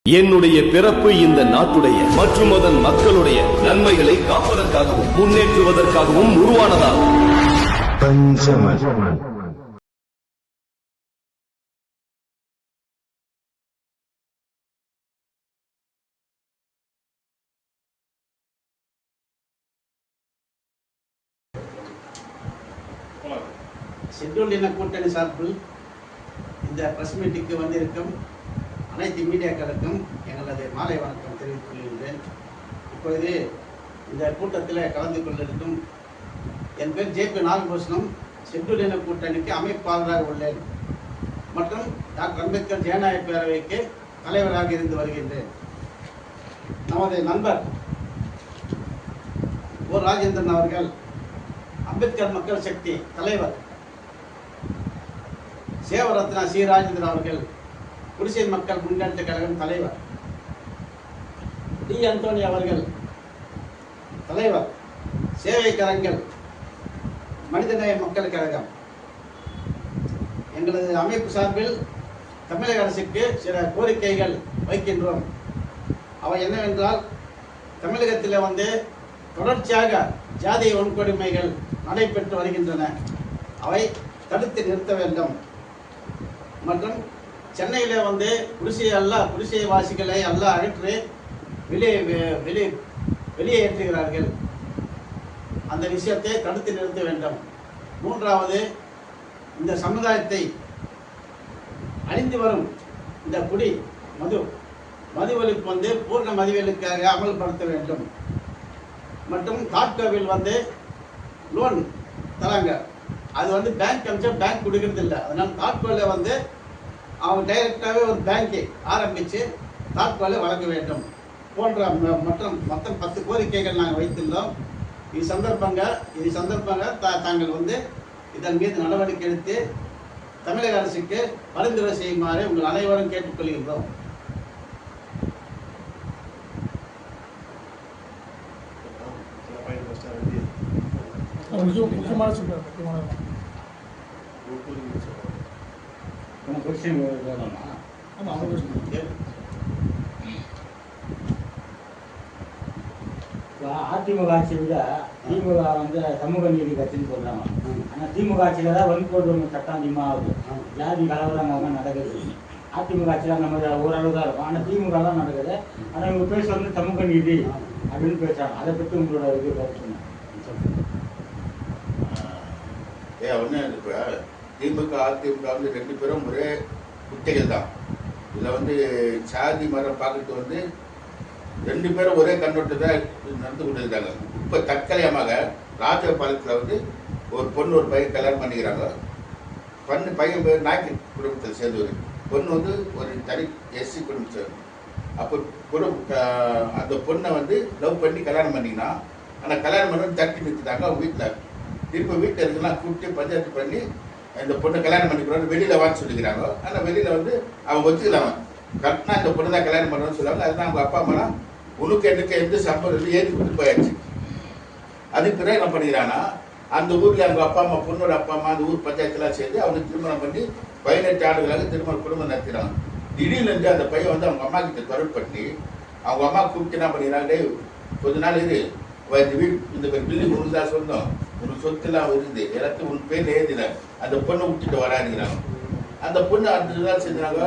என்னுடைய பிறப்பு இந்த நாட்டுடைய மற்றும் அதன் மக்களுடைய நன்மைகளை காப்பதற்காகவும் முன்னேற்றுவதற்காகவும் உருவானதாகும். ஷெட்யூல்ட் இன கூட்டணி சார்பில் இந்த பிரஸ் மீட்டுக்கு வந்திருக்கும் அனைத்து மீடியாக்களுக்கும் எங்களது மாலை வணக்கம் தெரிவித்துக் கொள்கின்றேன். இப்பொழுது இந்த கூட்டத்தில் கலந்து கொண்டிருக்கும் என் பேர் ஜே.பி. நாகபூஷணம், ஷெட்யூல்ட் இன கூட்டணிக்கு அமைப்பாளராக உள்ளேன் மற்றும் டாக்டர் அம்பேத்கர் ஜனநாயக பேரவைக்கு தலைவராக இருந்து வருகின்றேன். நமது நண்பர் ஓ. ராஜேந்திரன் அவர்கள் அம்பேத்கர் மக்கள் சக்தி தலைவர், சேவரத்னா சி. ராஜேந்திரன் அவர்கள் குடிசை மக்கள் முன்னேற்ற கழகம் தலைவர், டி. அந்தோணி அவர்கள் தலைவர், சேவை கரங்கள் மனிதநேய மக்கள் கழகம். எங்களது அமைப்பு சார்பில் தமிழக அரசுக்கு சில கோரிக்கைகள் வைக்கின்றோம். அவை என்னவென்றால், தமிழகத்தில் தொடர்ச்சியாக ஜாதிய வன்கொடுமைகள் நடைபெற்று வருகின்றன. அவை தடுத்து நிறுத்த வேண்டும். மற்றும் சென்னையில் குடிசை வாசிகளை எல்லாம் அகற்றி வெளியேற்றுகிறார்கள். அந்த விஷயத்தை தடுத்து நிறுத்த வேண்டும். மூன்றாவது, இந்த சமுதாயத்தை அழிந்து வரும் இந்த குடி மது ஒழிப்பு பூர்ண மதுவிலக்காக அமல்படுத்த வேண்டும். மற்றும் தாட்கோவில் லோன் தராங்க, அது பேங்க் அமைச்சா பேங்க் கொடுக்கறது இல்லை. அதனால் தாட்கோவில் அவங்க டைரக்டாகவே ஒரு பேங்கை ஆரம்பித்து தாட்கோலை வழங்க வேண்டும் போன்ற மொத்தம் 10 கோரிக்கைகள் நாங்கள் வைத்துள்ளோம். இது சந்தர்ப்பங்க தாங்கள் இதன் மீது நடவடிக்கை எடுத்து தமிழக அரசுக்கு பரிந்துரை செய்யுமாறு உங்கள் அனைவரும் கேட்டுக்கொள்கின்றோம். அதிமுக ஆட்சியை விட திமுக சமூக நீதி கட்சின்னு சொல்றாங்க. ஆனா திமுக ஆட்சியில தான் வன்கொடுமை சட்டம் அதிகமாக ஆகுது, ஜாதி கலவரங்கள் நடக்குது. அதிமுக ஆட்சியில நம்ம ஓரளவு தான் இருக்கும், ஆனா திமுக தான் நடக்குது. ஆனா இவங்க பேச சமூக நீதி அப்படின்னு பேசுறாங்க. அதை பற்றி உங்களோட இது கருத்து? இப்போ திமுக அதிமுக 2 பேரும் ஒரே குட்டைகள் தான். இதில் சாதி மரம் பார்க்கறது 2 பேரும் ஒரே கண்ணோட்டத்தை நடந்து கொண்டு இருக்காங்க. இப்போ தற்கலையமாக ராஜபாளையத்தில் ஒரு பொண்ணு ஒரு பையன் கல்யாணம் பண்ணிக்கிறாங்க. பையன் பேர் நாய்க்கு குடும்பத்தில் சேர்ந்தவர், பொண்ணு ஒரு தனி எஸ்சி குடும்பத்தை சேர்ந்து. அப்போ அந்த பொண்ணை லவ் பண்ணி கல்யாணம் பண்ணிங்கன்னா, ஆனால் கல்யாணம் பண்ணி தட்டி நிறுத்திட்டாங்க. அவங்க வீட்டில் வீட்டில் இருக்கலாம் கூப்பிட்டு பஞ்சாயத்து பண்ணி இந்த பொண்ணை கல்யாணம் பண்ணிக்கிறோம் வெளியில் வாங்க சொல்லிக்கிறாங்க. ஆனால் வெளியில் அவங்க ஒத்துக்கலாம கரெக்டாக இந்த பொண்ணு தான் கல்யாணம் பண்ணணும்னு சொல்லுவாங்க. அதுதான் அவங்க அப்பா அம்மாலாம் உனக்கு எனக்கு எந்த சம்பளம் ஏறி கொடுத்து போயாச்சு. அதுக்கு பிறகு என்ன பண்ணிக்கிறாங்கன்னா, அந்த ஊரில் அவங்க அப்பா அம்மா பொண்ணோட அப்பா அம்மா அந்த ஊர் பஞ்சாயத்துலாம் சேர்ந்து அவனுக்கு திருமணம் பண்ணி 18 ஆண்டுகளாக குடும்பம் நடத்துகிறாங்க. திடீர்னு அந்த பையன் அவங்க அம்மா கிட்ட தொடர்பு பண்ணி அவங்க அம்மா கூப்பிட்டு என்ன பண்ணிக்கிறாங்க, கொஞ்ச நாள் இந்த பில்டிங் உனக்கு தான் சொந்தம், உனக்கு சொத்துலாம் இருந்து எல்லாத்தையும் உன் பேர் எழுதின அந்த பொண்ணை விட்டுட்டு வராதுங்கிறாங்க. அந்த பொண்ணு அந்த நாள் செஞ்சாங்க.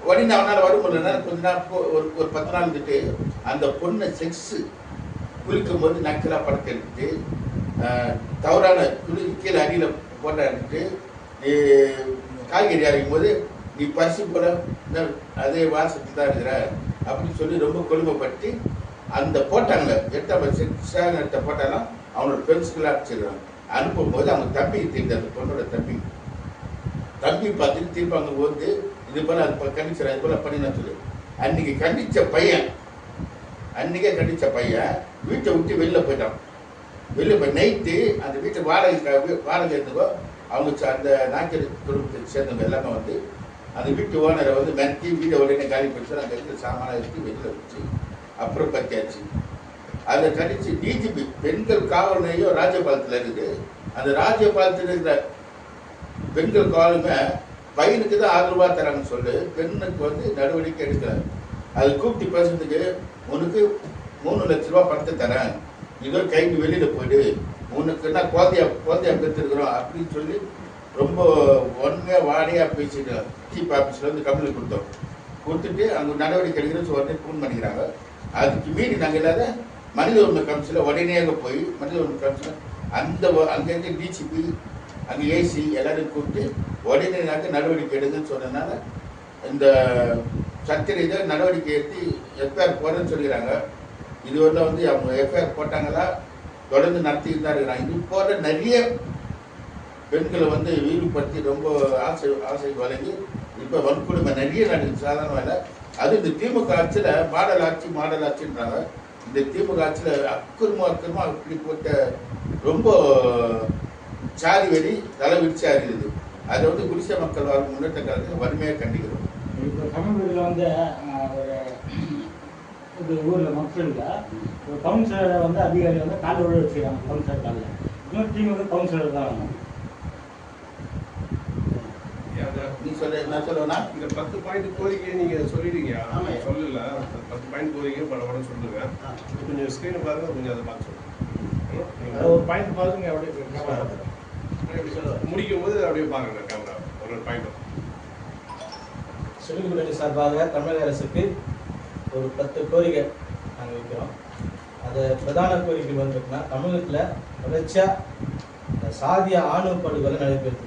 உடனே அவனால் வர முடியல. கொஞ்ச நாள் ஒரு 10 நாள் இருந்துட்டு அந்த பொண்ணை செக்ஸு குளிக்கும் போது நக்கலாக படத்தை எடுத்துட்டு தவறான கீழே அடியில் போட்ட எடுத்துட்டு காய்கறி அரைக்கும் போது நீ பரிசு போல அதே வாசத்துக்கு தான் இருக்கிற அப்படின்னு சொல்லி ரொம்ப கொடுமைப்பட்டு அந்த போட்டாங்க. செக்ஸாக எடுத்த போட்டாலும் அவனோட ஃப்ரெண்ட்ஸ்கெல்லாம் அடிச்சிருக்காங்க. அனுப்பும்போது அவங்க தம்பிக்கு தெரியுது, அந்த பொண்ணோட தம்பி பார்த்துட்டு திரும்ப அங்கே இது போல அது கண்டிச்சார், அது போல பண்ணினா சொல்லு. அன்னைக்கே கண்டித்த பையன் வீட்டை விட்டு வெளியில் போயிட்டான். வெளியில் போய் நைட்டு அந்த வீட்டை வாடகை இருந்தப்போ அவங்க அந்த நாய்க்கறி குடும்பத்தை சேர்ந்தவங்க எல்லாமே அந்த வீட்டு ஓனரை மிரட்டி வீட்டை உடனே காலி போச்சு. அந்த இடத்துல சாமானாக எடுத்து வெளியில் வச்சு அப்புறம் பத்தியாச்சு. அதை கண்டிச்சு டிஜிபி பெண்கள் காவல் நிலையம் ராஜபாளையத்தில் இருக்குது. அந்த ராஜபாளையத்தில் இருக்கிற பெண்கள் காவலுமே பையனுக்கு தான் 6 ரூபாய் தராங்கன்னு சொல்லி பெண்ணுக்கு நடவடிக்கை எடுக்கிறாங்க. அது கூப்பிட்டு பேசுறதுக்கு உனக்கு 3 லட்ச ரூபா பணத்தை தரேன், இதோ கைக்கு வெளியில போயிடு, உனக்கு என்ன குழந்தையா பெற்றுருக்குறோம் அப்படின்னு சொல்லி ரொம்ப ஒன்மையா வாடியா பேசிட்டு சீப் ஆஃபீஸில் வந்து கம்ப்ளைண்ட் கொடுத்துட்டு அங்கே நடவடிக்கை எடுக்கிறோம் உடனே ஃபோன் பண்ணிக்கிறாங்க. அதுக்கு மீறி நாங்கள் இல்லாத மனித உரிமை கமிஷனில் உடனே அங்கே போய் மனித உரிமை கமிஷனில் அங்கேருந்து டிசிபி அங்கே ஏசி எல்லாரையும் கூப்பிட்டு உடனே நாங்கள் நடவடிக்கை எடுங்கன்னு சொன்னதுனால இந்த சத்திர நடவடிக்கை எடுத்து எஃப்ஐஆர் போடுறேன்னு சொல்லிக்கிறாங்க. இதுவரையில் வந்து அவங்க எஃப்ஐஆர் போட்டாங்களா தொடர்ந்து நடத்திட்டு தான் இருக்கிறாங்க. இது போல நிறைய பெண்களை வந்து ஈடுபடுத்தி ரொம்ப ஆசை வழங்கி இப்போ வன்கொடுமை நிறைய நடக்குது. சாதாரண வேலை அது இந்த திமுக ஆட்சியில் மாடல் ஆட்சின்றாங்க. இந்த திமுக ஆட்சியில் அக்கிரமா அப்படி போட்ட ரொம்ப சாதி வெறி தலைவிரிச்சா இருக்குது. அதை வந்து குடிசை மக்கள் வாழ்க்கை முன்னேற்ற காலத்துக்கு வறுமையாக கண்டிக்கிறோம். இப்போ சமீபத்தில் வந்து ஒரு ஊரில் மக்களில் ஒரு கவுன்சிலரை வந்து அதிகாரி வந்து காலில் விழ வச்சுக்கிறாங்க. கவுன்சிலர் காலில் இன்னொரு டீம் வந்து கவுன்சிலர் தான் வேணும். நீ சொல்ல நான் சொல்லுவேன்னா இந்த 10 பாயிண்ட் கோரிக்கையை நீங்க சொல்லிடுங்க. சொல்லல 10 பாயிண்ட் கோரிக்கை பல சொல்லுங்க. கொஞ்சம் ஸ்கிரீன் பாருங்க, கொஞ்சம் அதை பார்த்து சொல்லுங்க. ஒரு பாயிண்ட் பாருங்க, அப்படியே முடிக்கும் போது அப்படியே பாருங்க கேமரா ஒரு பாயிண்ட். செல்லுக்குடி சார்பாக தமிழக அரசுக்கு ஒரு 10 கோரிக்கை நாங்கள் வைக்கிறோம். அது பிரதான கோரிக்கை வந்துருக்குன்னா தமிழகத்தில் தொடர்ச்சியாக சாதிய ஆணவ படுகொலை நடைபெறுது.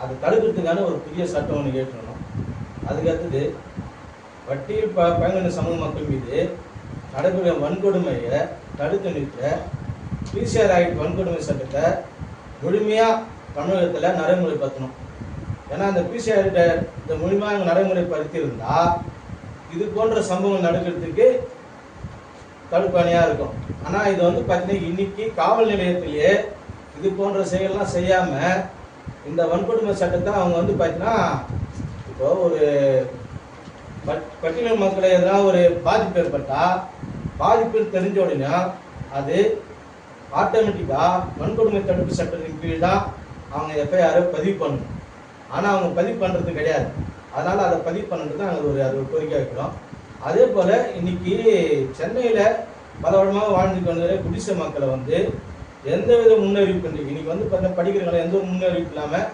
அது தடுக்கிறதுக்கான ஒரு புதிய சட்டம் ஒன்று ஏற்றணும். அதுக்கடுத்தது வட்டியில் பழங்குடியின சமூக மக்கள் மீது நடைபெறும் வன்கொடுமையை தடுத்து நிறுத்த பிசிஆர் ஆக்ட் வன்கொடுமை சட்டத்தை முழுமையாக தமிழகத்தில் நடைமுறைப்படுத்தணும். ஏன்னா அந்த பிசிஆர் இந்த முழுமையாக நடைமுறைப்படுத்தியிருந்தா இது போன்ற சம்பவங்கள் நடக்கிறதுக்கு தடுப்பணையாக இருக்கும். ஆனால் இது வந்து பார்த்தீங்கன்னா இன்னைக்கு காவல் நிலையத்திலேயே இது போன்ற செயல்லாம் செய்யாமல் இந்த வன்கொடுமை சட்டத்தை அவங்க வந்து பார்த்தீங்கன்னா இப்போ ஒரு பட்டியல் மக்களை எதனா ஒரு பாதிப்பு ஏற்பட்டால் பாதிப்பு தெரிஞ்ச உடனே அது ஆட்டோமேட்டிக்காக வன்கொடுமை தடுப்பு சட்டத்தின் கீழ் தான் அவங்க எஃப்ஐஆரை பதிவு பண்ணணும். ஆனால் அவங்க பதிவு பண்ணுறது கிடையாது. அதனால் அதை பதிவு பண்ணுறது நாங்கள் அது ஒரு கோரிக்கை வைக்கிறோம். அதே போல் இன்னைக்கு சென்னையில் பல வருடமாக வாழ்ந்துட்டு வந்த குடிசை மக்களை வந்து எந்தவித முன்னறிவிப்பு இல்லை. இன்னைக்கு வந்து பார்த்தீங்கன்னா படிக்கிறவங்களை எந்த ஒரு முன்னறிவிப்பு இல்லாமல்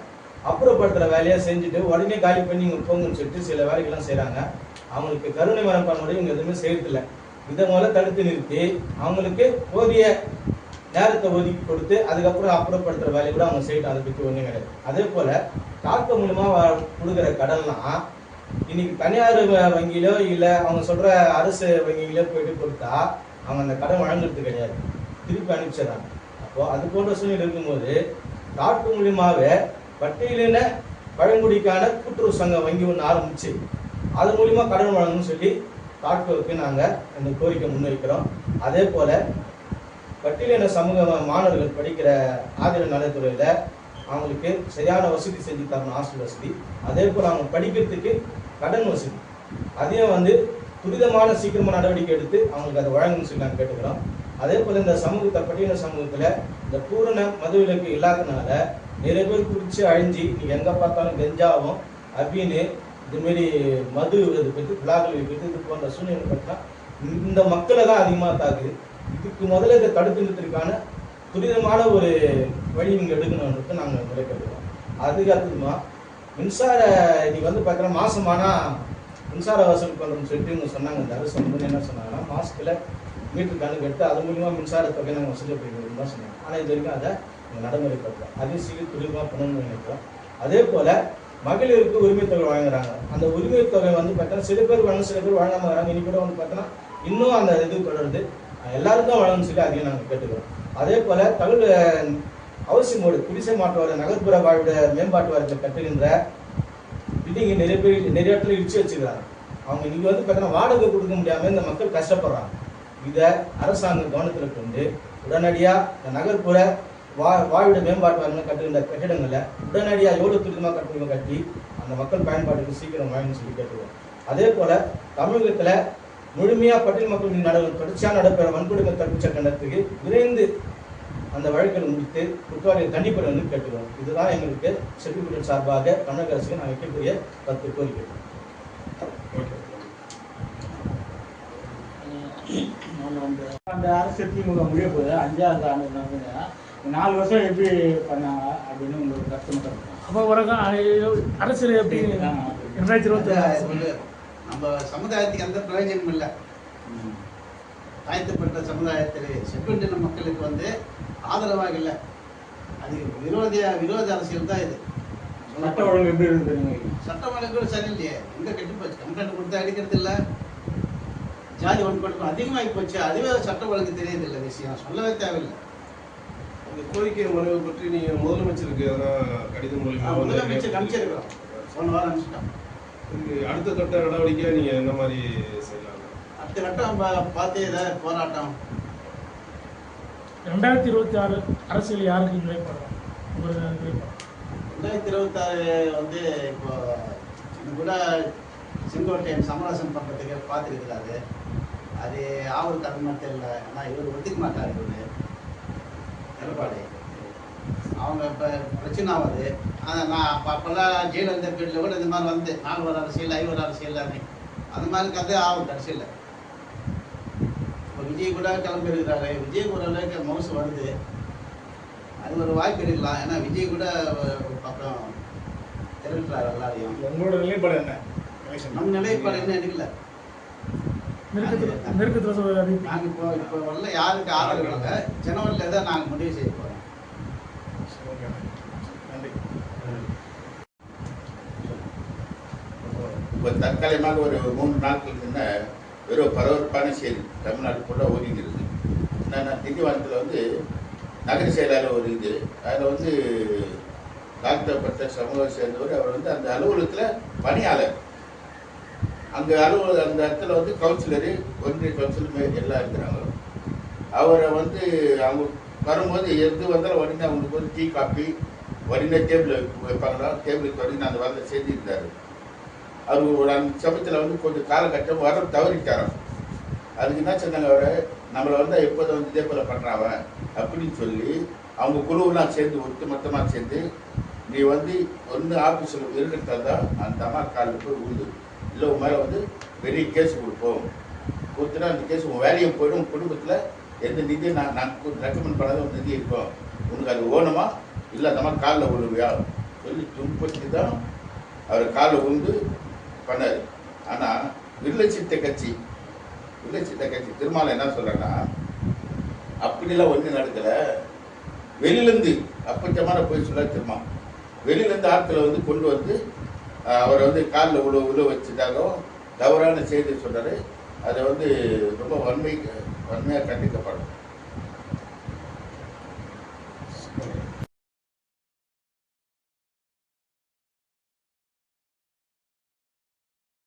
அப்புறப்படுத்துகிற வேலையாக செஞ்சுட்டு உடனே காலி பண்ணி இங்கே போங்கன்னு சொல்லிட்டு சில வேலைகள்லாம் செய்கிறாங்க. அவங்களுக்கு கருணை மனப்பான்மையோட இவங்க எதுவுமே செய்யறதில்லை. இதை முதல்ல தடுத்து நிறுத்தி அவங்களுக்கு போதிய நேரத்தை ஒதுக்கி கொடுத்து அதுக்கப்புறம் அப்புறப்படுத்துகிற வேலையை கூட அவங்க செய்யட்டும். அதை பற்றி ஒன்றும் கிடையாது. அதே போல் டாக்டர் மூலமாக கொடுக்குற கடன்லாம் இன்னைக்கு தனியார் வங்கியிலோ இல்லை அவங்க சொல்கிற அரசு வங்கியிலோ போயிட்டு கொடுத்தா அவங்க அந்த கடன் வழங்குறது கிடையாது, திருப்பி அனுப்பிச்சிடறாங்க. அப்போ அது போன்ற சூழ்நிலை இருக்கும்போது டாக்டர் மூலியமாகவே பட்டியலின பழங்குடிக்கான கூட்டுறவு சங்கம் வங்கி ஒன்று ஆரம்பிச்சு அது மூலிமா கடன் வழங்கணும்னு சொல்லி டாக்டருக்கு நாங்கள் இந்த கோரிக்கை முன்வைக்கிறோம். அதே போல் பட்டியலின சமூக மாணவர்கள் படிக்கிற ஆதிர நலத்துறையில் அவங்களுக்கு சரியான வசதி செஞ்சு தரணும், ஹாஸ்டல் வசதி. அதே போல் அவங்க படிக்கிறதுக்கு கடன் வசதி அதையும் வந்து துரிதமான சீக்கிரமாக நடவடிக்கை எடுத்து அவங்களுக்கு அதை வழங்கணும்னு சொல்லி நாங்கள் கேட்டுக்கிறோம். அதே போல் இந்த சமூகத்தை பட்டியலின சமூகத்தில் இந்த பூரண மதுவிலக்கு இல்லாதனால நிறைய பேர் குடிச்சு அழிஞ்சு நீங்கள் எங்கே பார்த்தாலும் கெஞ்சாவும் அப்படின்னு இதுமாரி மது இது பற்றி விழாக்கள் வைக்கிறது இது போன்ற சூழ்நிலை பார்த்தா இந்த மக்களை தான் அதிகமாக தாக்குது. இதுக்கு முதல்ல இதை தடுத்து நிறுத்திற்கான துரிதமான ஒரு வழி நீங்கள் எடுக்கணும்ன்றது நாங்கள் முறைப்படுறோம். அதுக்கு அடுத்ததுமா மின்சார இன்னைக்கு வந்து பார்த்தீங்கன்னா மாதமானால் மின்சார வசூல் பண்ணுறோம்னு சொல்லிட்டு இவங்க சொன்னாங்க. இந்த அரசு வந்து என்ன சொன்னாங்கன்னா மாதத்தில் மீட்டர் கணக்கு எடுத்து அது மூலிமா மின்சார தொகை நாங்கள் வசூல் பண்ணிக்கிறோம் தான் சொன்னாங்க. ஆனால் இது வரைக்கும் அதை நடைமுறைப்படுத்துகிறோம். அதையும் சீக்கிரம் துரிதமாக பண்ணணும்னு நினைக்கிறோம். அதே போல் மகளிருக்கு உரிமை தொகை வழங்குறாங்க. அந்த உரிமை தொகை வந்து பார்த்தீங்கன்னா சில பேர் வழங்க சில பேர் வழங்காமல் வராங்க. இன்னைக்கு கூட வந்து பார்த்தோன்னா இன்னும் அந்த இது தொடருது. எல்லாருக்கும் வழங்கணும்னு சொல்லி அதையும் நாங்கள் கேட்டுக்கிறோம். அதே போல் தமிழ் அவசியமோடு குடிசை மாற்றோட நகர்ப்புற வாழ்வுட மேம்பாட்டு வாரியத்தில் கட்டுகின்ற பில்டிங்கை நிறைய இடத்துல இடிச்சு வச்சுக்கிறாங்க. அவங்க இன்னைக்கு வந்து பார்த்தீங்கன்னா வாடகை கொடுக்க முடியாமல் இந்த மக்கள் கஷ்டப்படுறாங்க. இதை அரசாங்கம் கவனத்தில் கொண்டு உடனடியாக இந்த நகர்ப்புற வாழ்விட மேம்பாட்டு வாரியம் கட்டுகின்ற கட்டிடங்களை உடனடியாக எவ்வளோ துரிதமாக கட்டணமாக கட்டி அந்த மக்கள் பயன்பாட்டுக்கு சீக்கிரம் வாங்கணும்னு சொல்லி கேட்டுருவோம். அதே போல் தமிழகத்தில் முழுமையாக பட்டியல் மக்கள் மீது தொடர்ச்சியாக நடைபெற வன்கொடுமை தடுப்பு சட்டத்துக்கு விரைந்து அந்த வழக்குகளை முடித்து குற்றவாளியை தண்டிப்பதை வந்து கேட்டுக்கிறோம். இதுதான் எங்களுக்கு செல்விக்குடி சார்பாக தமிழக அரசுக்கு நாங்கள் வைக்கக்கூடிய 10 கோரிக்கை. அந்த அரசு திமுக முடிய போகுது 5வது ஆண்டு நடந்ததுன்னா 4 வருஷம் எப்படி பண்ணாங்க அப்படின்னு உங்களுக்கு கஷ்டமாக இருக்கும். அப்போ வர அரசியல் எப்படி 2026 நம்ம சமுதாயத்துக்கு எந்த பிரயோஜனமும் இல்லை. தாழ்த்தப்பட்ட சமுதாயத்தில் செப்பண்டின மக்களுக்கு வந்து ஆதரவாக இல்லை. அது விரோத அரசியல் தான் இது. சட்ட ஒழுங்கு எப்படி இருக்குது? சட்ட ஒழுங்கு கூட சரியில்லையே. எங்கே கெட்டு போச்சு? கம்ப்ளைண்ட் கொடுத்தா அடிக்கிறது இல்லை. ஜாதி வன்கொடுக்கும் அதிகமாகி போச்சு. அதுவே சட்ட ஒழுங்கு தெரியதில்லை. விஷயம் சொல்லவே தேவையில்லை. இந்த கோரிக்கை மனுவை பற்றி நீங்கள் முதலமைச்சருக்கு எதனா கடிதம் மூலியமாக முதலமைச்சர் அனுப்பிச்சிருக்கிறோம். போன வாரம் அனுப்பிச்சிட்டோம். அடுத்த கட்ட நடவடிக்கையாக நீங்கள் என்ன மாதிரி செய்யலாம்? அடுத்த கட்டம் பார்த்து ஏதாவது போராட்டம். 2026 அரசியல் யாருக்கு நிலைப்பாடுறோம்? 2026 வந்து இப்போ இது கூட செங்கோட்டையன் சமரசம் பண்றதுக்கு பார்த்துருக்கிறாரு. அது ஆவருக்கு அது மட்டும் இல்லை. ஆனால் இவர் ஒத்துக்க மாட்டார். இவர் எடப்பாடி அவங்க இப்போ பிரச்சனை ஆகுது. ஆனால் நான் அப்போல்லாம் ஜெயலலிதா பீரியடில் கூட இந்த மாதிரி வந்து 4 வார அரசியல் 5 வார அரசியல் அந்த மாதிரி கதை ஆகும் அரசியல். இப்போ விஜய் கூட கிளம்பி இருக்கிறாரு. விஜய் ஒரு அளவுக்கு மவுசு வருது. அது ஒரு வாய்ப்பு இருக்கலாம். ஏன்னா விஜய் கூட அப்புறம் திரட்டுறாரு எல்லாரையும். உங்களோட நிலைப்பாடு என்ன? நம்ம நிலைப்பாடு என்ன எடுக்கல. நாங்கள் இப்போ வரல யாருக்கு ஆதரவு இல்லை. ஜனவரியில் தான் நாங்கள் முடிவு செய்ய போகிறோம். இப்போ தற்காலிகமாக ஒரு 3 நாட்களுக்கு முன்ன வெறும் பரபரப்பான செய்தி தமிழ்நாடு ஃபுல்லாக ஓடிங்கிறது. என்னென்னா திண்டிவனத்தில் வந்து நகர செயலாளர் ஒரு இது அதில் வந்து தாழ்த்தப்பட்ட சமூகம் சேர்ந்தவர். அவர் வந்து அந்த அலுவலகத்தில் பணியாளர். அங்கே அந்த இடத்துல வந்து கவுன்சிலரு, ஒன்றிய கவுன்சிலர் எல்லாம் இருக்கிறாங்க. அவரை வந்து அவங்க வரும்போது எது வந்தாலும் உடனே அவங்களுக்கு வந்து டீ காப்பி உடனே டேபிள் வைப்பாங்களா, டேபிளுக்கு உடனே அந்த வரல செஞ்சுருந்தார். அவர் ஒரு அந்த சமயத்தில் வந்து கொஞ்சம் காலகட்டம் வர தவறிட்டாராம். அதுக்கு என்ன சொன்னாங்க, அவரை நம்மளை வந்து எப்போதை வந்து இதே போல் பண்ணுறாங்க அப்படின்னு சொல்லி அவங்க குழுவெல்லாம் சேர்ந்து ஒட்டுமொத்தமாக சேர்ந்து நீ வந்து ஒன்று ஆஃபீஸில் இருக்கிறதா தான் அந்த அம்மா காலில் போய் உண்டு, இல்லை உன் மேலே வந்து பெரிய கேஸ் கொடுப்போம், கொடுத்துனா அந்த கேஸ் உன் வேலையை போய்டும், உன் குடும்பத்தில் எந்த நிதியை நான் ரெக்கமெண்ட் பண்ணாத ஒரு நிதி இருக்கும், உனக்கு அது ஓணுமா இல்லை அந்த மாதிரி காலில் விழுவியா சொல்லி துன்படுத்தி தான் அவர் காலில் விழுந்து பண்ணார். ஆனால் விடுதலை சிறுத்தை கட்சி திருமாவளவன் என்ன சொல்கிறேன்னா, அப்படிலாம் ஒன்றும் நடக்கலை. வெளியிலேருந்து அப்பச்சமான போய் சொல்ல திருமா வெளியிலேருந்து ஆட்களை வந்து கொண்டு வந்து அவரை வந்து காலில் உழவு வச்சுட்டாகவும் தவறான செய்தி சொல்கிறாரு. அதை வந்து ரொம்ப வன்மையாக கண்டிக்கப்படும்.